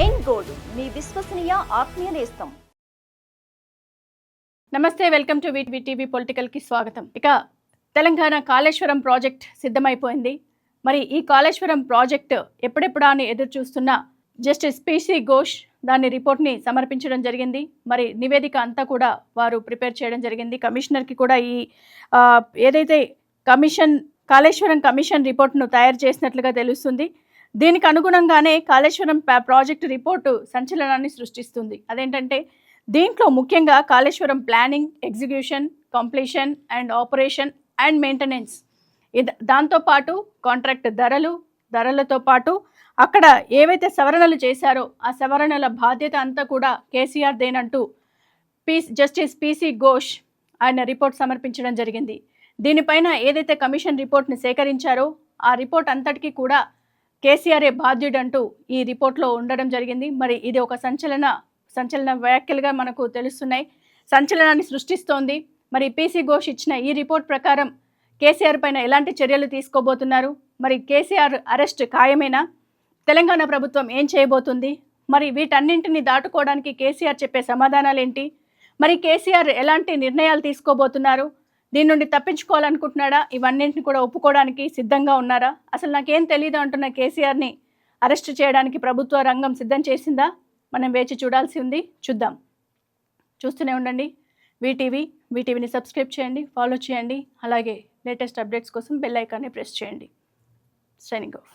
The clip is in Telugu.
ఎన్ గోల్డ్ మీ విశ్వసనీయ ఆత్మీయ నేస్తం. నమస్తే, వెల్కమ్ టు టీవీ పొలిటికల్ కి స్వాగతం. ఇక తెలంగాణ కాళేశ్వరం ప్రాజెక్ట్ సిద్ధమైపోయింది. మరి ఈ కాళేశ్వరం ప్రాజెక్ట్ ఎప్పుడెప్పుడా అని ఎదురు చూస్తున్న జస్టిస్ పిసి ఘోష్ దాని రిపోర్ట్ని సమర్పించడం జరిగింది. మరి నివేదిక అంతా కూడా వారు ప్రిపేర్ చేయడం జరిగింది. కమిషనర్కి కూడా ఈ ఏదైతే కాళేశ్వరం కమిషన్ రిపోర్ట్ను తయారు చేసినట్లుగా తెలుస్తుంది. దీనికి అనుగుణంగానే కాళేశ్వరం ప్రాజెక్టు రిపోర్టు సంచలనాన్ని సృష్టిస్తుంది. అదేంటంటే దీంట్లో ముఖ్యంగా Kaleshwaram planning, execution, completion and operation and maintenance, దాంతోపాటు కాంట్రాక్ట్ ధరలతో పాటు అక్కడ ఏవైతే సవరణలు చేశారో ఆ సవరణల బాధ్యత అంతా కూడా కేసీఆర్ దేనంటూ జస్టిస్ పిసి ఘోష్ ఆయన రిపోర్ట్ సమర్పించడం జరిగింది. దీనిపైన ఏదైతే కమిషన్ రిపోర్ట్ని సేకరించారో ఆ రిపోర్ట్ అంతటికీ కూడా కేసీఆర్ఏ బాధ్యుడంటూ ఈ రిపోర్ట్లో ఉండడం జరిగింది. మరి ఇది ఒక సంచలన వ్యాఖ్యలుగా మనకు తెలుస్తున్నాయి, సంచలనాన్ని సృష్టిస్తోంది. మరి పిసి ఘోష్ ఇచ్చిన ఈ రిపోర్ట్ ప్రకారం కేసీఆర్ పైన ఎలాంటి చర్యలు తీసుకోబోతున్నారు? మరి కేసీఆర్ అరెస్ట్ ఖాయమేనా? తెలంగాణ ప్రభుత్వం ఏం చేయబోతుంది? మరి వీటన్నింటినీ దాటుకోవడానికి కేసీఆర్ చెప్పే సమాధానాలు ఏంటి? మరి కేసీఆర్ ఎలాంటి నిర్ణయాలు తీసుకోబోతున్నారు? దీని నుండి తప్పించుకోవాలనుకుంటున్నాడా? ఇవన్నింటిని కూడా ఒప్పుకోవడానికి సిద్ధంగా ఉన్నారా? అసలు నాకేం తెలియదు అంటున్న కేసీఆర్ని అరెస్ట్ చేయడానికి ప్రభుత్వ రంగం సిద్ధం చేసిందా? మనం వేచి చూడాల్సి ఉంది. చూద్దాం. చూస్తూనే ఉండండి వీటీవీని సబ్స్క్రైబ్ చేయండి, ఫాలో చేయండి. అలాగే లేటెస్ట్ అప్డేట్స్ కోసం బెల్ ఐకాన్ని ప్రెస్ చేయండి. Signing off.